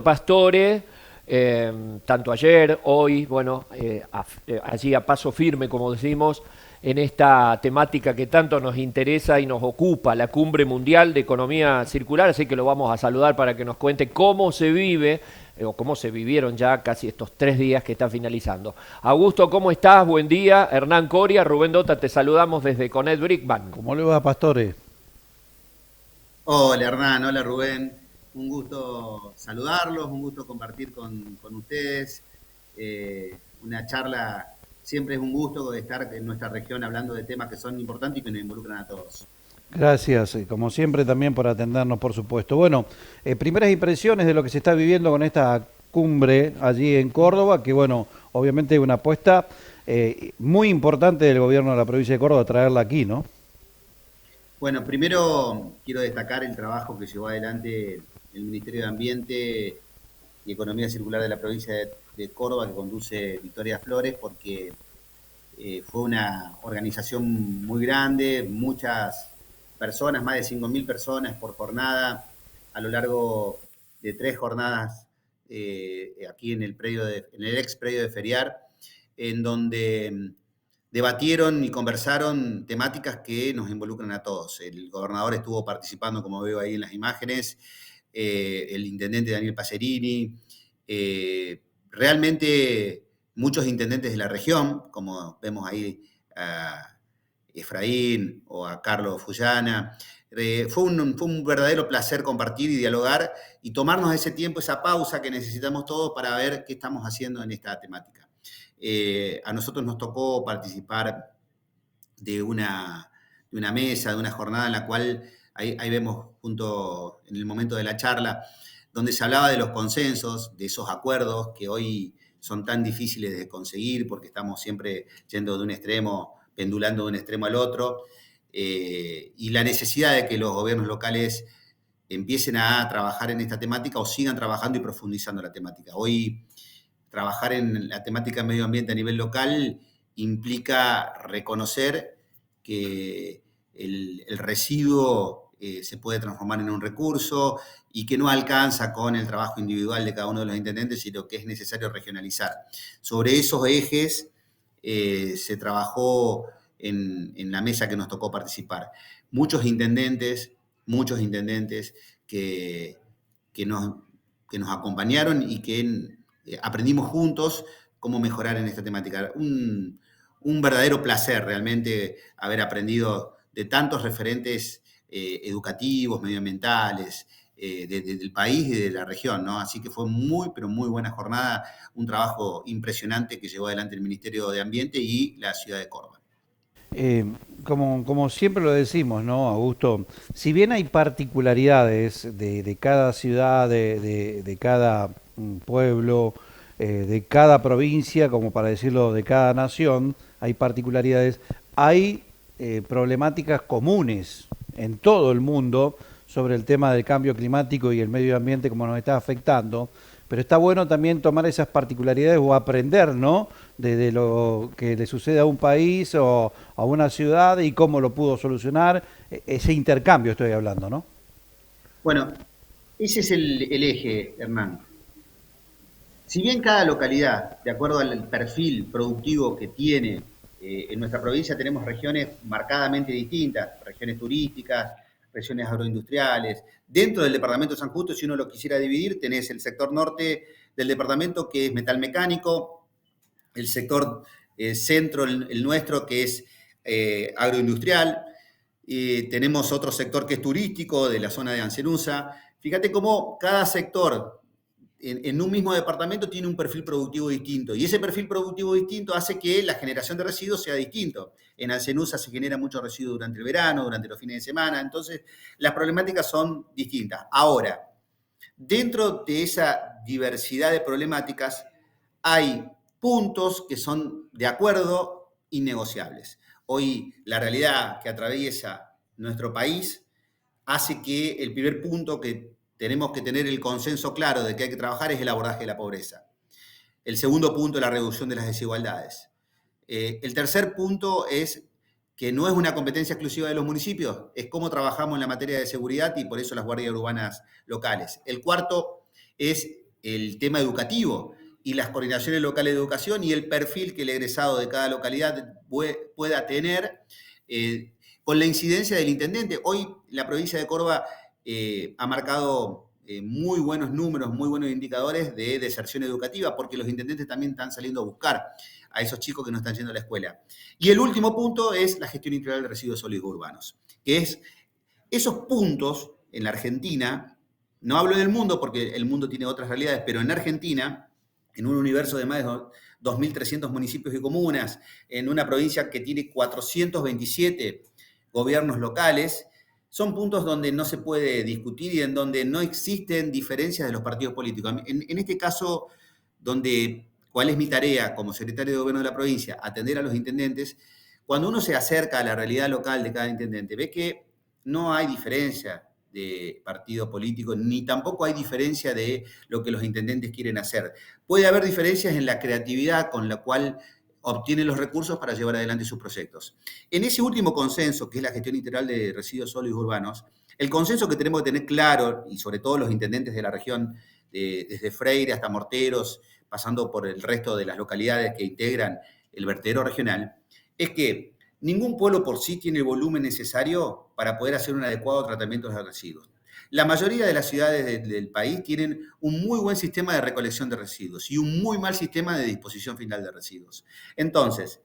Pastore, tanto ayer, hoy, bueno, allí a paso firme, como decimos, en esta temática que tanto nos interesa y nos ocupa, la Cumbre Mundial de Economía Circular, así que lo vamos a saludar para que nos cuente cómo se vive, o cómo se vivieron ya casi estos 3 días que están finalizando. Augusto, ¿cómo estás? Buen día. Hernán Coria, Rubén Dota, te saludamos desde Conet Brickman. ¿Cómo le va, Pastore? Hola Hernán, hola Rubén, un gusto saludarlos, un gusto compartir con ustedes. Una charla, siempre es un gusto estar en nuestra región hablando de temas que son importantes y que nos involucran a todos. Gracias, como siempre, también por atendernos, por supuesto. Bueno, primeras impresiones de lo que se está viviendo con esta cumbre allí en Córdoba, que bueno, obviamente es una apuesta muy importante del gobierno de la provincia de Córdoba traerla aquí, ¿no? Bueno, primero quiero destacar el trabajo que llevó adelante el Ministerio de Ambiente y Economía Circular de la provincia de Córdoba, que conduce Victoria Flores, porque fue una organización muy grande, muchas personas, más de 5.000 personas por jornada, a lo largo de 3 jornadas aquí en en el ex predio de Feriar, en donde debatieron y conversaron temáticas que nos involucran a todos. El gobernador estuvo participando, como veo ahí en las imágenes, el intendente Daniel Pacerini, realmente muchos intendentes de la región, como vemos ahí a Efraín o a Carlos Fullana. Fue un verdadero placer compartir y dialogar y tomarnos ese tiempo, esa pausa que necesitamos todos para ver qué estamos haciendo en esta temática. A nosotros nos tocó participar de una mesa, de una jornada en la cual ahí vemos junto en el momento de la charla, donde se hablaba de los consensos, de esos acuerdos que hoy son tan difíciles de conseguir porque estamos siempre yendo de un extremo, pendulando de un extremo al otro, y la necesidad de que los gobiernos locales empiecen a trabajar en esta temática o sigan trabajando y profundizando la temática. Hoy trabajar en la temática de medio ambiente a nivel local implica reconocer que el residuo se puede transformar en un recurso y que no alcanza con el trabajo individual de cada uno de los intendentes, sino que es necesario regionalizar. Sobre esos ejes se trabajó en la mesa que nos tocó participar. Muchos intendentes que, que, nos, que nos acompañaron y que aprendimos juntos cómo mejorar en esta temática. Un verdadero placer realmente haber aprendido de tantos referentes educativos, medioambientales, del país y de la región, ¿no? Así que fue muy, pero muy buena jornada, un trabajo impresionante que llevó adelante el Ministerio de Ambiente y la ciudad de Córdoba. Eh, como siempre lo decimos, ¿no, Augusto? Si bien hay particularidades de cada ciudad, de cada pueblo, de cada provincia, como para decirlo, de cada nación, hay particularidades, hay problemáticas comunes en todo el mundo sobre el tema del cambio climático y el medio ambiente, como nos está afectando, pero está bueno también tomar esas particularidades o aprender, ¿no? De lo que le sucede a un país o a una ciudad y cómo lo pudo solucionar. Ese intercambio estoy hablando, ¿no? Bueno, ese es el eje, Hernán. Si bien cada localidad, de acuerdo al perfil productivo que tiene, en nuestra provincia tenemos regiones marcadamente distintas, regiones turísticas, regiones agroindustriales. Dentro del departamento de San Justo, si uno lo quisiera dividir, tenés el sector norte del departamento, que es metalmecánico, el sector centro, el nuestro, que es agroindustrial. Tenemos otro sector que es turístico, de la zona de Ancenusa. Fíjate cómo cada sector en un mismo departamento tiene un perfil productivo distinto. Y ese perfil productivo distinto hace que la generación de residuos sea distinto. En Alcenusa se genera mucho residuo durante el verano, durante los fines de semana. Entonces, las problemáticas son distintas. Ahora, dentro de esa diversidad de problemáticas, hay puntos que son de acuerdo innegociables. Hoy, la realidad que atraviesa nuestro país hace que el primer punto que tenemos que tener el consenso claro de que hay que trabajar es el abordaje de la pobreza. El segundo punto es la reducción de las desigualdades. El tercer punto es que no es una competencia exclusiva de los municipios, es cómo trabajamos en la materia de seguridad y por eso las guardias urbanas locales. El cuarto es el tema educativo y las coordinaciones locales de educación y el perfil que el egresado de cada localidad pueda tener con la incidencia del intendente. Hoy la provincia de Córdoba ha marcado muy buenos números, muy buenos indicadores de deserción educativa, porque los intendentes también están saliendo a buscar a esos chicos que no están yendo a la escuela. Y el último punto es la gestión integral de residuos sólidos urbanos, que es esos puntos en la Argentina, no hablo del mundo porque el mundo tiene otras realidades, pero en Argentina, en un universo de más de 2.300 municipios y comunas, en una provincia que tiene 427 gobiernos locales, son puntos donde no se puede discutir y en donde no existen diferencias de los partidos políticos. En este caso, ¿cuál es mi tarea como secretario de gobierno de la provincia? Atender a los intendentes. Cuando uno se acerca a la realidad local de cada intendente, ve que no hay diferencia de partido político, ni tampoco hay diferencia de lo que los intendentes quieren hacer. Puede haber diferencias en la creatividad con la cual obtienen los recursos para llevar adelante sus proyectos. En ese último consenso, que es la gestión integral de residuos sólidos urbanos, el consenso que tenemos que tener claro, y sobre todo los intendentes de la región, desde Freire hasta Morteros, pasando por el resto de las localidades que integran el vertedero regional, es que ningún pueblo por sí tiene el volumen necesario para poder hacer un adecuado tratamiento de los residuos. La mayoría de las ciudades del país tienen un muy buen sistema de recolección de residuos y un muy mal sistema de disposición final de residuos. Entonces,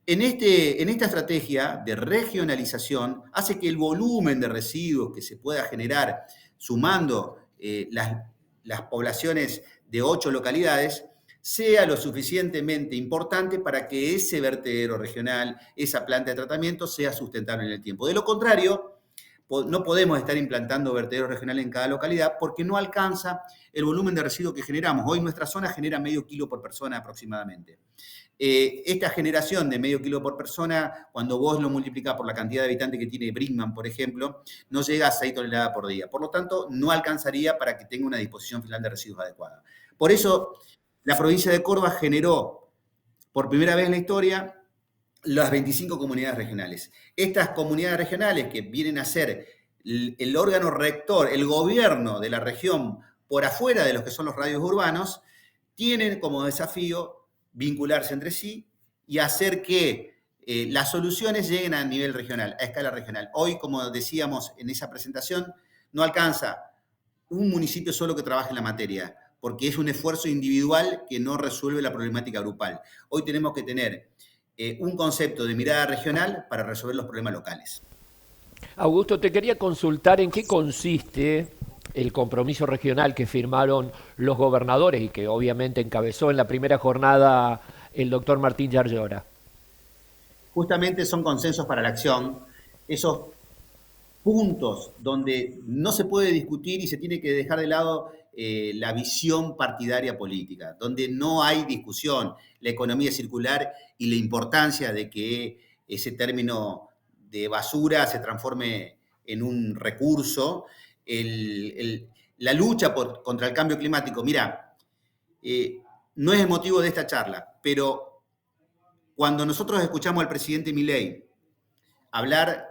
en esta estrategia de regionalización hace que el volumen de residuos que se pueda generar sumando las poblaciones de 8 localidades sea lo suficientemente importante para que ese vertedero regional, esa planta de tratamiento, sea sustentable en el tiempo. De lo contrario, no podemos estar implantando vertederos regionales en cada localidad porque no alcanza el volumen de residuos que generamos. Hoy nuestra zona genera medio kilo por persona aproximadamente. Esta generación de medio kilo por persona, cuando vos lo multiplicás por la cantidad de habitantes que tiene Brinkman, por ejemplo, no llega a 6 toneladas por día. Por lo tanto, no alcanzaría para que tenga una disposición final de residuos adecuada. Por eso, la provincia de Córdoba generó, por primera vez en la historia, las 25 comunidades regionales. Estas comunidades regionales que vienen a ser el órgano rector, el gobierno de la región por afuera de los que son los radios urbanos, tienen como desafío vincularse entre sí y hacer que las soluciones lleguen a nivel regional, a escala regional. Hoy, como decíamos en esa presentación, no alcanza un municipio solo que trabaje en la materia, porque es un esfuerzo individual que no resuelve la problemática grupal. Hoy tenemos que tener un concepto de mirada regional para resolver los problemas locales. Augusto, te quería consultar en qué consiste el compromiso regional que firmaron los gobernadores y que obviamente encabezó en la primera jornada el doctor Martín Yarlora. Justamente son consensos para la acción, esos puntos donde no se puede discutir y se tiene que dejar de lado la visión partidaria política, donde no hay discusión, la economía circular y la importancia de que ese término de basura se transforme en un recurso, la lucha contra el cambio climático. Mira, no es el motivo de esta charla, pero cuando nosotros escuchamos al presidente Milei hablar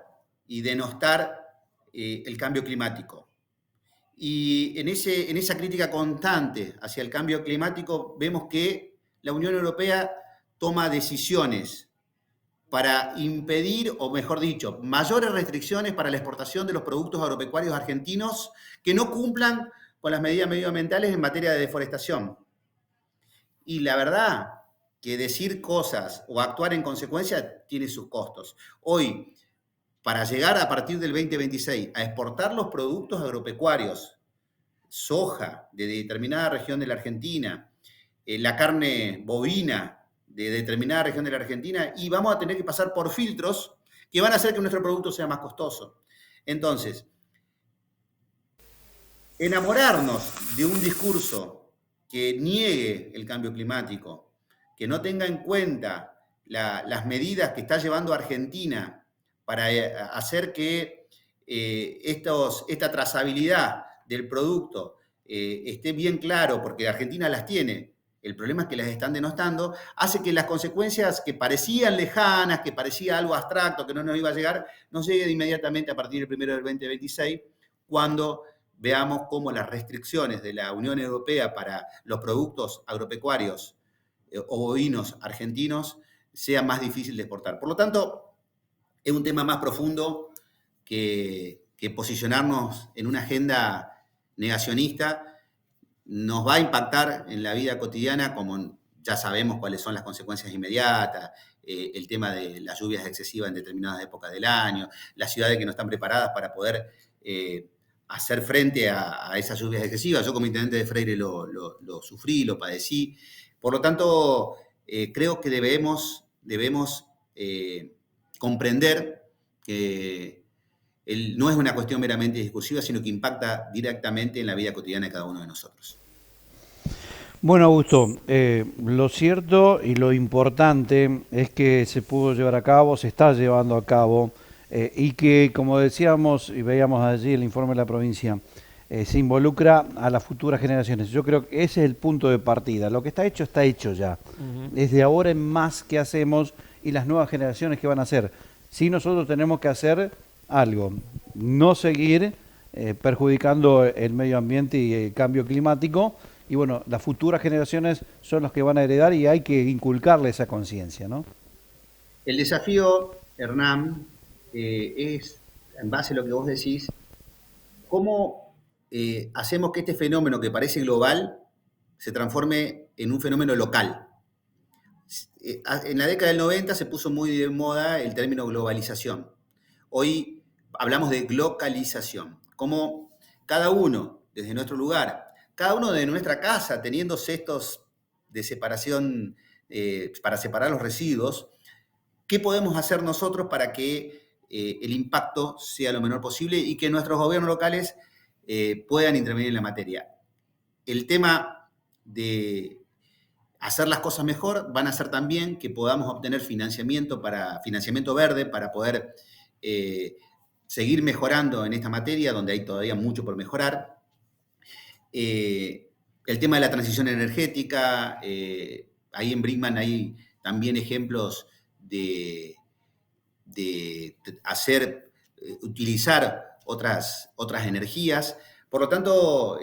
y denostar el cambio climático, y en esa crítica constante hacia el cambio climático vemos que la Unión Europea toma decisiones para impedir, o mejor dicho, mayores restricciones para la exportación de los productos agropecuarios argentinos que no cumplan con las medidas medioambientales en materia de deforestación. Y la verdad que decir cosas o actuar en consecuencia tiene sus costos. Hoy, para llegar a partir del 2026 a exportar los productos agropecuarios, soja de determinada región de la Argentina, la carne bovina de determinada región de la Argentina, y vamos a tener que pasar por filtros que van a hacer que nuestro producto sea más costoso. Entonces, enamorarnos de un discurso que niegue el cambio climático, que no tenga en cuenta las medidas que está llevando Argentina para hacer que esta trazabilidad del producto esté bien claro, porque Argentina las tiene, el problema es que las están denostando, hace que las consecuencias que parecían lejanas, que parecía algo abstracto, que no nos iba a llegar, nos llegue inmediatamente a partir del 1 del 2026, cuando veamos cómo las restricciones de la Unión Europea para los productos agropecuarios o bovinos argentinos sean más difíciles de exportar. Por lo tanto, es un tema más profundo que posicionarnos en una agenda negacionista. Nos va a impactar en la vida cotidiana, como ya sabemos cuáles son las consecuencias inmediatas, el tema de las lluvias excesivas en determinadas épocas del año, las ciudades que no están preparadas para poder hacer frente a esas lluvias excesivas. Yo como intendente de Freire lo sufrí, lo padecí. Por lo tanto, creo que debemos comprender que no es una cuestión meramente discursiva, sino que impacta directamente en la vida cotidiana de cada uno de nosotros. Bueno, Augusto, lo cierto y lo importante es que se pudo llevar a cabo, se está llevando a cabo, y que, como decíamos y veíamos allí el informe de la provincia, se involucra a las futuras generaciones. Yo creo que ese es el punto de partida. Lo que está hecho ya. Desde ahora en más, ¿qué hacemos? Y las nuevas generaciones, ¿qué van a hacer? Sí, nosotros tenemos que hacer algo, no seguir perjudicando el medio ambiente y el cambio climático. Y bueno, las futuras generaciones son los que van a heredar y hay que inculcarle esa conciencia, ¿no? El desafío, Hernán, es, en base a lo que vos decís, cómo hacemos que este fenómeno que parece global se transforme en un fenómeno local. En la década del 90 se puso muy de moda el término globalización. Hoy hablamos de localización. Cómo cada uno, desde nuestro lugar, cada uno de nuestra casa, teniendo cestos de separación para separar los residuos, ¿qué podemos hacer nosotros para que el impacto sea lo menor posible y que nuestros gobiernos locales puedan intervenir en la materia? El tema de hacer las cosas mejor van a ser también que podamos obtener financiamiento verde para poder seguir mejorando en esta materia, donde hay todavía mucho por mejorar. El tema de la transición energética, ahí en Brinkmann hay también ejemplos de utilizar otras energías. Por lo tanto,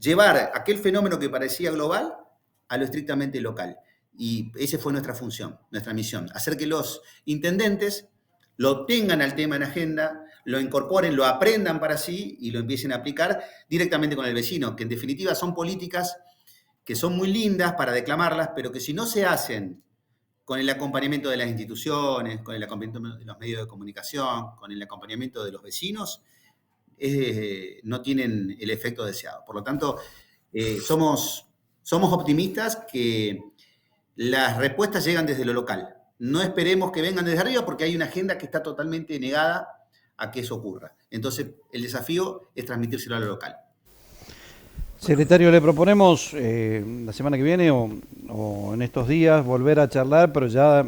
llevar aquel fenómeno que parecía global a lo estrictamente local. Y esa fue nuestra función, nuestra misión, hacer que los intendentes lo tengan al tema en agenda, lo incorporen, lo aprendan para sí y lo empiecen a aplicar directamente con el vecino, que en definitiva son políticas que son muy lindas para declamarlas, pero que si no se hacen con el acompañamiento de las instituciones, con el acompañamiento de los medios de comunicación, con el acompañamiento de los vecinos, no tienen el efecto deseado. Por lo tanto, somos optimistas que las respuestas llegan desde lo local. No esperemos que vengan desde arriba porque hay una agenda que está totalmente negada a que eso ocurra. Entonces, el desafío es transmitírselo a lo local. Secretario, le proponemos la semana que viene o en estos días volver a charlar, pero ya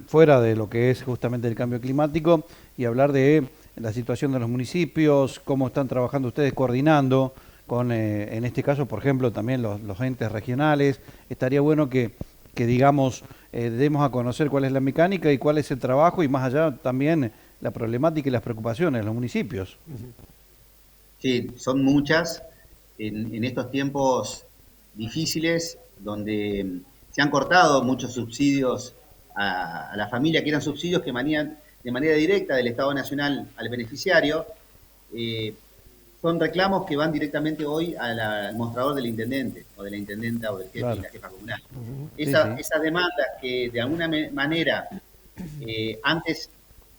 fuera de lo que es justamente el cambio climático y hablar de la situación de los municipios, cómo están trabajando ustedes coordinando con, en este caso, por ejemplo, también los entes regionales. Estaría bueno que digamos, demos a conocer cuál es la mecánica y cuál es el trabajo y más allá también la problemática y las preocupaciones de los municipios. Sí, son muchas. En estos tiempos difíciles, donde se han cortado muchos subsidios a la familia, que eran subsidios que venían de manera directa del Estado Nacional al beneficiario, son reclamos que van directamente hoy al mostrador del intendente, o de la intendenta, o del jefe, claro, y la jefa comunal. Esas demandas que de alguna manera antes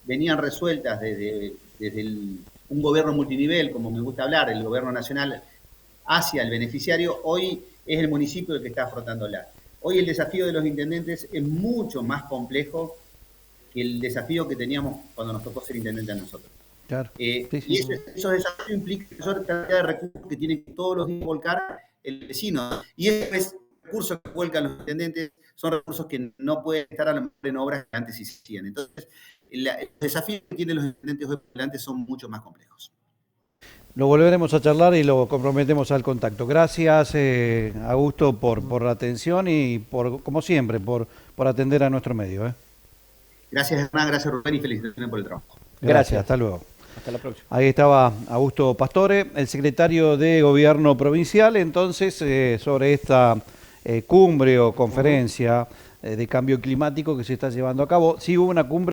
venían resueltas desde un gobierno multinivel, como me gusta hablar, el gobierno nacional, hacia el beneficiario, hoy es el municipio el que está afrontándola. Hoy el desafío de los intendentes es mucho más complejo que el desafío que teníamos cuando nos tocó ser intendente a nosotros. Claro. Y esos desafíos implican mayor cantidad de recursos que tienen que todos los días volcar el vecino. Y esos recursos que vuelcan los intendentes son recursos que no pueden estar a lo mejor en obras que antes existían. Entonces, los desafíos que tienen los intendentes hoy por delante son mucho más complejos. Lo volveremos a charlar y lo comprometemos al contacto. Gracias, Augusto, por la atención y, como siempre, por atender a nuestro medio. Gracias, Hernán, gracias, Rubén, y felicitaciones por el trabajo. Gracias, hasta luego. Hasta la próxima. Ahí estaba Augusto Pastore, el secretario de Gobierno Provincial, entonces, sobre esta cumbre o conferencia de cambio climático que se está llevando a cabo. Sí hubo una cumbre